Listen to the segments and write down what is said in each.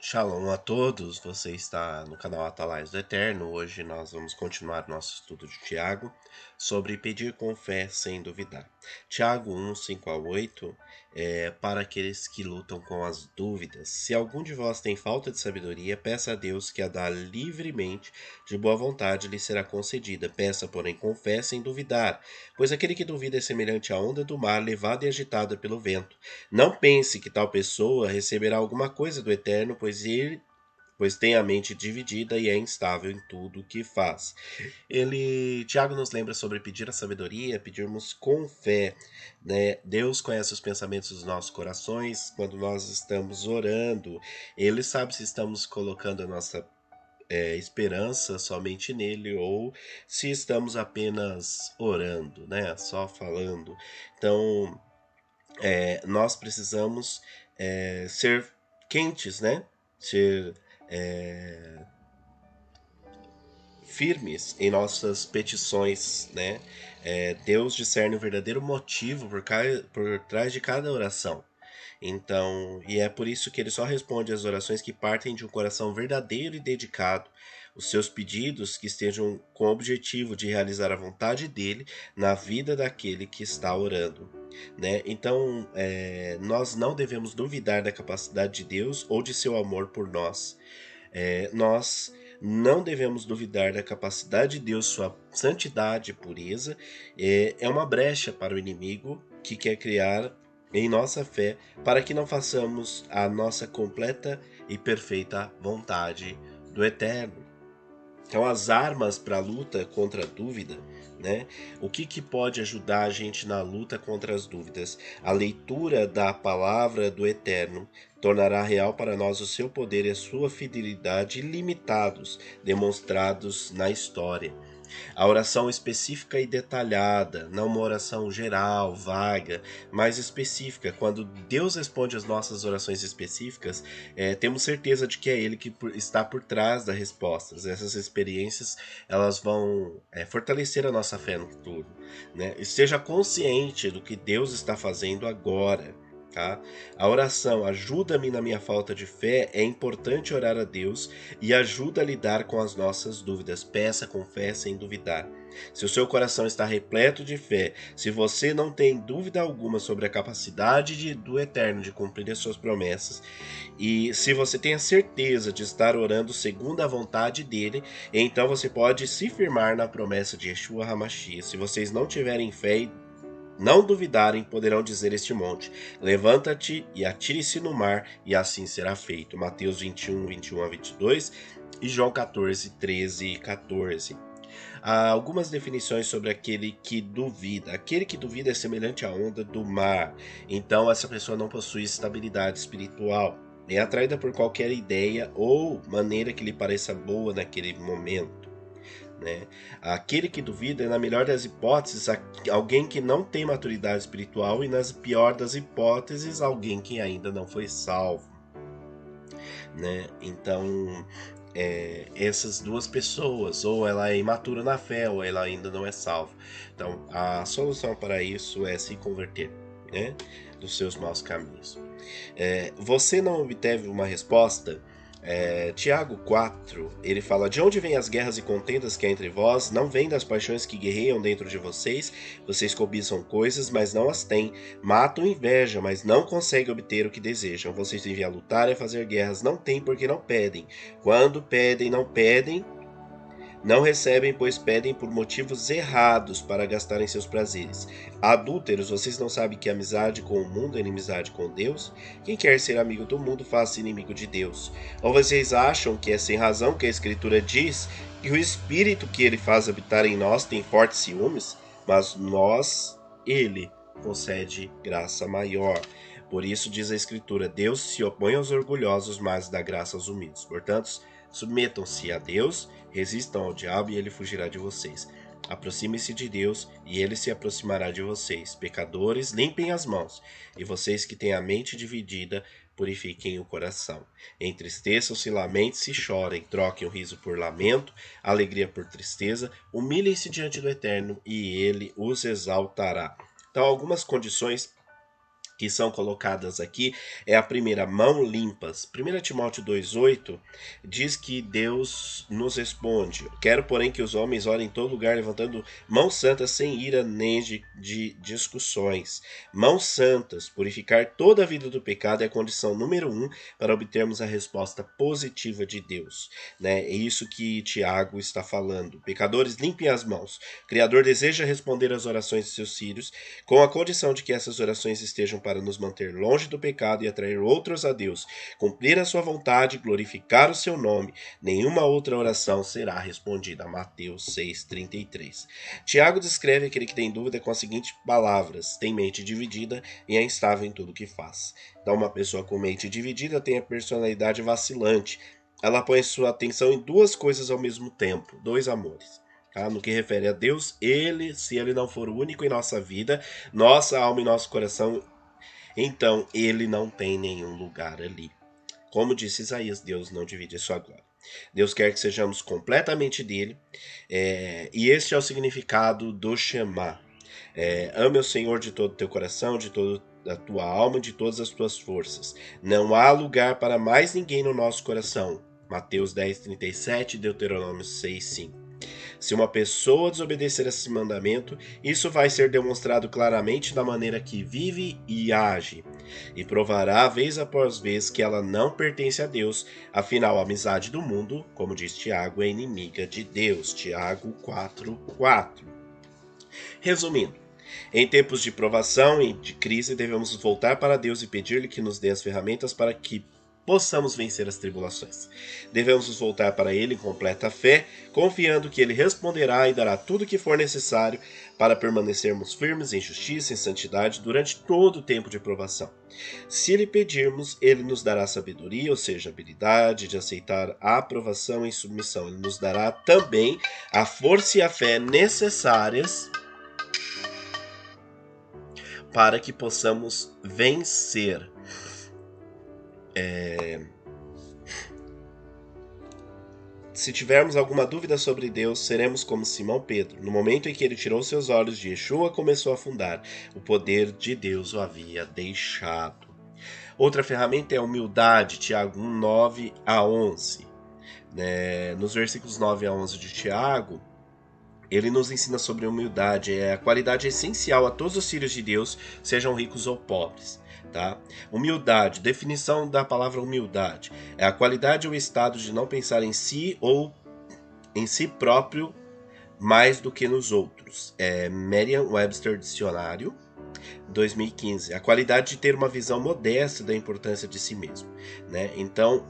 Shalom a todos, você está no canal Atalaias do Eterno. Hoje nós vamos continuar nosso estudo de Tiago sobre pedir com fé sem duvidar. Tiago 1, 5 a 8 é para aqueles que lutam com as dúvidas. Se algum de vós tem falta de sabedoria, peça a Deus que a dá livremente, de boa vontade lhe será concedida. Peça, porém, com fé sem duvidar, pois aquele que duvida é semelhante à onda do mar, levada e agitada pelo vento. Não pense que tal pessoa receberá alguma coisa do Eterno, pois tem a mente dividida e é instável em tudo o que faz. Tiago nos lembra sobre pedir a sabedoria, pedirmos com fé, né? Deus conhece os pensamentos dos nossos corações quando nós estamos orando. Ele sabe se estamos colocando a nossa esperança somente nele ou se estamos apenas orando, né? Só falando. Então, nós precisamos ser quentes, né? Ser firmes em nossas petições, né? Deus discerne o verdadeiro motivo por trás de cada oração. Então, e é por isso que ele só responde às orações que partem de um coração verdadeiro e dedicado. Os seus pedidos que estejam com o objetivo de realizar a vontade dele na vida daquele que está orando. Né? Então, nós não devemos duvidar da capacidade de Deus ou de seu amor por nós. Nós não devemos duvidar da capacidade de Deus, sua santidade e pureza. É uma brecha para o inimigo que quer criar em nossa fé para que não façamos a nossa completa e perfeita vontade do Eterno. Então, as armas para a luta contra a dúvida, né? O que pode ajudar a gente na luta contra as dúvidas? A leitura da palavra do Eterno tornará real para nós o seu poder e a sua fidelidade ilimitados, demonstrados na história. A oração específica e detalhada, não uma oração geral, vaga, mas específica. Quando Deus responde às nossas orações específicas, temos certeza de que é Ele que está por trás das respostas. Essas experiências elas vão fortalecer a nossa fé no futuro. Né? Esteja consciente do que Deus está fazendo agora. Tá? A oração ajuda-me na minha falta de fé. É importante orar a Deus e ajuda a lidar com as nossas dúvidas. Peça com fé sem duvidar. Se o seu coração está repleto de fé, se você não tem dúvida alguma sobre a capacidade do Eterno de cumprir as suas promessas, e se você tem a certeza de estar orando segundo a vontade dele, então você pode se firmar na promessa de Yeshua HaMashiach. Se vocês não tiverem fé e não duvidarem, poderão dizer este monte: levanta-te e atire-se no mar, e assim será feito. Mateus 21, 21 a 22 e João 14, 13 e 14. Há algumas definições sobre aquele que duvida. Aquele que duvida é semelhante à onda do mar. Então, essa pessoa não possui estabilidade espiritual. É atraída por qualquer ideia ou maneira que lhe pareça boa naquele momento. Né? Aquele que duvida é, na melhor das hipóteses, alguém que não tem maturidade espiritual e, nas pior das hipóteses, alguém que ainda não foi salvo. Né? Então, essas duas pessoas, ou ela é imatura na fé, ou ela ainda não é salva. Então, a solução para isso é se converter, né, dos seus maus caminhos. Você não obteve uma resposta? Tiago 4, ele fala: de onde vêm as guerras e contendas que há entre vós? Não vêm das paixões que guerreiam dentro de vocês? Vocês cobiçam coisas, mas não as têm. Matam inveja, mas não conseguem obter o que desejam. Vocês devem a lutar e a fazer guerras. Não têm porque não pedem. Quando pedem, não recebem, pois pedem por motivos errados para gastarem seus prazeres. Adúlteros, vocês não sabem que amizade com o mundo é inimizade com Deus? Quem quer ser amigo do mundo, faça inimigo de Deus. Ou vocês acham que é sem razão que a Escritura diz que o Espírito que ele faz habitar em nós tem fortes ciúmes? Mas ele concede graça maior. Por isso diz a Escritura: Deus se opõe aos orgulhosos, mas dá graça aos humildes. Portanto, submetam-se a Deus, resistam ao diabo e ele fugirá de vocês. Aproxime-se de Deus e ele se aproximará de vocês. Pecadores, limpem as mãos. E vocês que têm a mente dividida, purifiquem o coração. Entristeçam-se, lamentem-se, chorem. Troquem o riso por lamento, a alegria por tristeza. Humilhem-se diante do Eterno e ele os exaltará. Então, algumas condições que são colocadas aqui é a primeira, mão limpas. 1 Timóteo 2,8 diz que Deus nos responde: quero, porém, que os homens orem em todo lugar, levantando mãos santas, sem ira nem de discussões. Mãos santas, purificar toda a vida do pecado é a condição número 1 para obtermos a resposta positiva de Deus. Né? É isso que Tiago está falando. Pecadores, limpem as mãos. O Criador deseja responder às orações de seus filhos, com a condição de que essas orações estejam para nos manter longe do pecado e atrair outros a Deus, cumprir a sua vontade, glorificar o seu nome. Nenhuma outra oração será respondida. Mateus 6,33. Tiago descreve aquele que tem dúvida com as seguintes palavras: tem mente dividida e é instável em tudo que faz. Então, uma pessoa com mente dividida tem a personalidade vacilante. Ela põe sua atenção em duas coisas ao mesmo tempo, dois amores. No que refere a Deus, se ele não for o único em nossa vida, nossa alma e nosso coração, então ele não tem nenhum lugar ali. Como disse Isaías, Deus não divide a sua glória. Deus quer que sejamos completamente dele, e este é o significado do Shema. Ame o Senhor de todo o teu coração, de toda a tua alma, de todas as tuas forças. Não há lugar para mais ninguém no nosso coração. Mateus 10,37, Deuteronômio 6,5. Se uma pessoa desobedecer esse mandamento, isso vai ser demonstrado claramente na maneira que vive e age, e provará vez após vez que ela não pertence a Deus. Afinal, a amizade do mundo, como diz Tiago, é inimiga de Deus. Tiago 4,4. Resumindo, em tempos de provação e de crise, devemos voltar para Deus e pedir-lhe que nos dê as ferramentas para que possamos vencer as tribulações. Devemos nos voltar para Ele em completa fé, confiando que Ele responderá e dará tudo o que for necessário para permanecermos firmes em justiça e santidade durante todo o tempo de provação. Se Ele pedirmos, Ele nos dará sabedoria, ou seja, habilidade de aceitar a aprovação em submissão. Ele nos dará também a força e a fé necessárias para que possamos vencer. Se tivermos alguma dúvida sobre Deus, seremos como Simão Pedro. No momento em que ele tirou seus olhos de Yeshua, começou a afundar. O poder de Deus o havia deixado. Outra ferramenta é a humildade, Tiago 1, 9 a 11. Nos versículos 9 a 11 de Tiago, ele nos ensina sobre humildade. A qualidade essencial a todos os filhos de Deus, sejam ricos ou pobres. Tá? Humildade, definição da palavra humildade: é a qualidade ou estado de não pensar em si ou em si próprio mais do que nos outros. Merriam-Webster Dicionário, 2015. A qualidade de ter uma visão modesta da importância de si mesmo. Né? Então,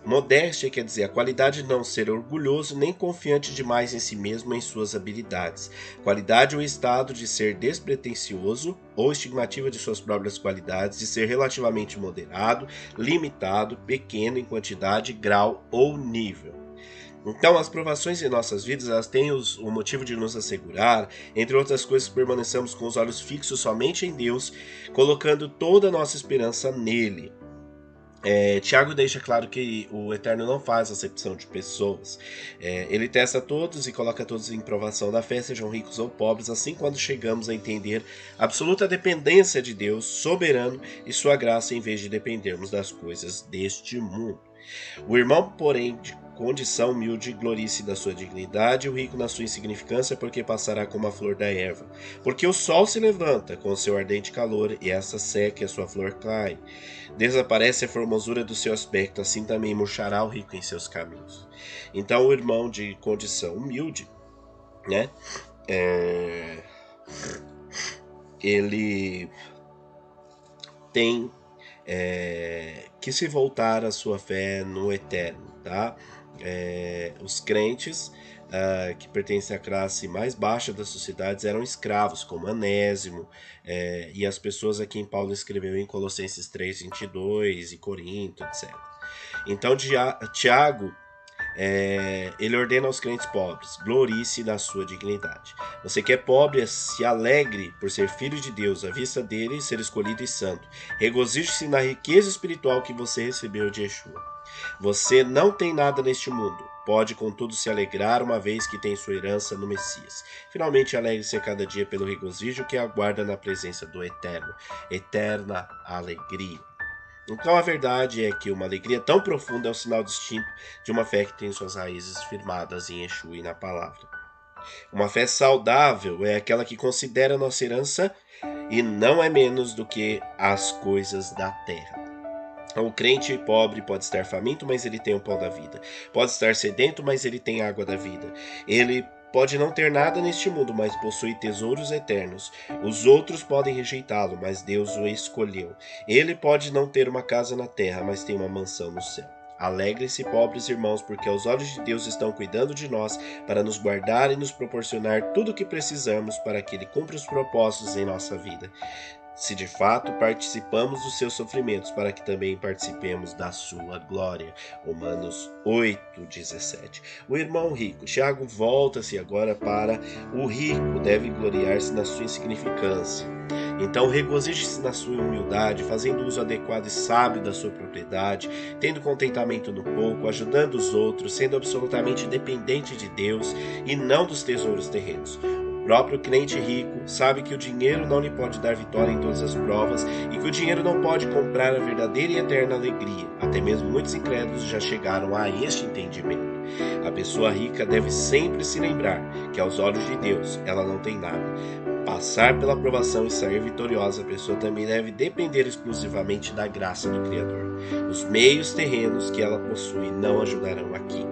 modéstia quer dizer a qualidade de não ser orgulhoso nem confiante demais em si mesmo, em suas habilidades. Qualidade ou estado de ser despretensioso ou estimativa de suas próprias qualidades, de ser relativamente moderado, limitado, pequeno em quantidade, grau ou nível. Então, as provações em nossas vidas, elas têm o motivo de nos assegurar, entre outras coisas, que permaneçamos com os olhos fixos somente em Deus, colocando toda a nossa esperança nele. Tiago deixa claro que o Eterno não faz acepção de pessoas. Ele testa todos e coloca todos em provação da fé, sejam ricos ou pobres, assim quando chegamos a entender a absoluta dependência de Deus soberano e sua graça, em vez de dependermos das coisas deste mundo. O irmão, porém, de condição humilde, glorie-se da sua dignidade, e o rico na sua insignificância, porque passará como a flor da erva. Porque o sol se levanta com o seu ardente calor, e essa seca e a sua flor cai. Desaparece a formosura do seu aspecto, assim também murchará o rico em seus caminhos. Então, o irmão de condição humilde, né, ele tem que se voltar a sua fé no Eterno, tá? Os crentes que pertencem à classe mais baixa das sociedades eram escravos, como Anésimo, e as pessoas a quem Paulo escreveu em Colossenses 3:22 e Corinto, etc. Então Tiago, ele ordena aos crentes pobres: glorie-se na sua dignidade. Você que é pobre, se alegre por ser filho de Deus, à vista dele, ser escolhido e santo. Regozije-se na riqueza espiritual que você recebeu de Yeshua. Você não tem nada neste mundo, pode, contudo, se alegrar uma vez que tem sua herança no Messias. Finalmente, alegre-se a cada dia pelo regozijo que aguarda na presença do Eterno. Eterna alegria. Então a verdade é que uma alegria tão profunda é o sinal distinto de uma fé que tem suas raízes firmadas em Yeshua e na palavra. Uma fé saudável é aquela que considera nossa herança e não é menos do que as coisas da terra. O crente pobre pode estar faminto, mas ele tem o pão da vida. Pode estar sedento, mas ele tem água da vida. Ele pode não ter nada neste mundo, mas possui tesouros eternos. Os outros podem rejeitá-lo, mas Deus o escolheu. Ele pode não ter uma casa na terra, mas tem uma mansão no céu. Alegrem-se, pobres irmãos, porque os olhos de Deus estão cuidando de nós para nos guardar e nos proporcionar tudo o que precisamos para que Ele cumpra os propósitos em nossa vida. Se de fato participamos dos seus sofrimentos, para que também participemos da sua glória. Romanos 8:17. O irmão rico. Tiago volta-se agora para o rico, deve gloriar-se na sua insignificância. Então regozije-se na sua humildade, fazendo uso adequado e sábio da sua propriedade, tendo contentamento no pouco, ajudando os outros, sendo absolutamente dependente de Deus e não dos tesouros terrenos. O próprio crente rico sabe que o dinheiro não lhe pode dar vitória em todas as provas e que o dinheiro não pode comprar a verdadeira e eterna alegria. Até mesmo muitos incrédulos já chegaram a este entendimento. A pessoa rica deve sempre se lembrar que aos olhos de Deus ela não tem nada. Passar pela provação e sair vitoriosa, a pessoa também deve depender exclusivamente da graça do Criador. Os meios terrenos que ela possui não ajudarão aqui.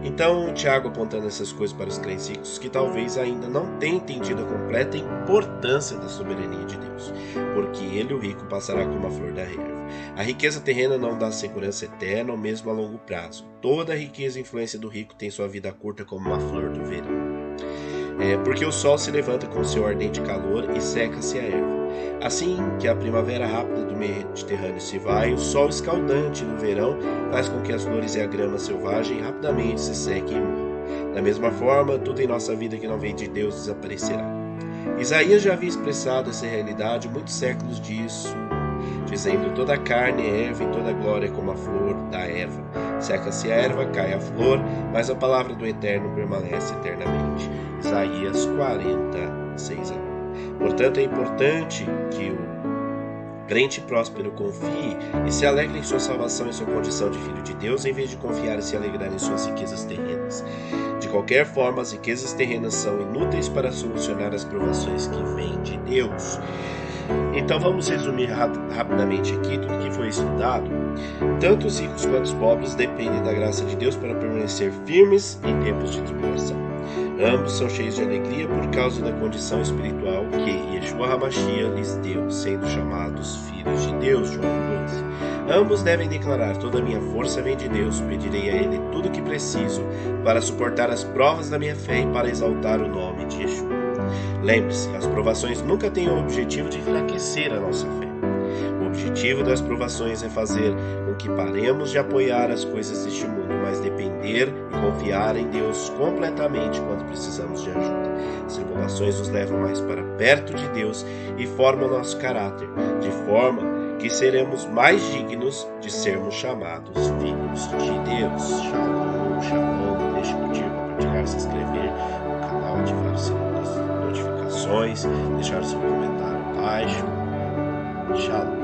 Então, Tiago apontando essas coisas para os crentes ricos que talvez ainda não tenham entendido a completa importância da soberania de Deus, porque ele, o rico, passará como a flor da erva. A riqueza terrena não dá segurança eterna ou mesmo a longo prazo. Toda a riqueza e influência do rico tem sua vida curta como uma flor do verão. Porque o sol se levanta com seu ardente calor e seca-se a erva. Assim que a primavera rápida do Mediterrâneo se vai, o sol escaldante do verão faz com que as flores e a grama selvagem rapidamente se sequem e morram. Da mesma forma, tudo em nossa vida que não vem de Deus desaparecerá. Isaías já havia expressado essa realidade muitos séculos disso, dizendo: toda a carne é erva e toda a glória é como a flor da erva. Seca-se a erva, cai a flor, mas a palavra do Eterno permanece eternamente. Isaías 40:6. Portanto, é importante que o crente próspero confie e se alegre em sua salvação e sua condição de filho de Deus, em vez de confiar e se alegrar em suas riquezas terrenas. De qualquer forma, as riquezas terrenas são inúteis para solucionar as provações que vêm de Deus. Então vamos resumir rapidamente aqui tudo que foi estudado. Tanto os ricos quanto os pobres dependem da graça de Deus para permanecer firmes em tempos de tribulação. Ambos são cheios de alegria por causa da condição espiritual que Yeshua HaMashiach lhes deu, sendo chamados filhos de Deus, João 2. Ambos devem declarar: toda a minha força vem de Deus, pedirei a Ele tudo o que preciso para suportar as provas da minha fé e para exaltar o nome de Yeshua. Lembre-se, as provações nunca têm o objetivo de enfraquecer a nossa fé. O objetivo das provações é fazer com que paremos de apoiar as coisas deste mundo, mas depender e confiar em Deus completamente quando precisamos de ajuda. As tribulações nos levam mais para perto de Deus e formam nosso caráter, de forma que seremos mais dignos de sermos chamados filhos de Deus. Shalom, shalom. Não deixe de curtir, compartilhar, se inscrever no canal, ativar o sininho das notificações, deixar seu comentário abaixo. Shalom.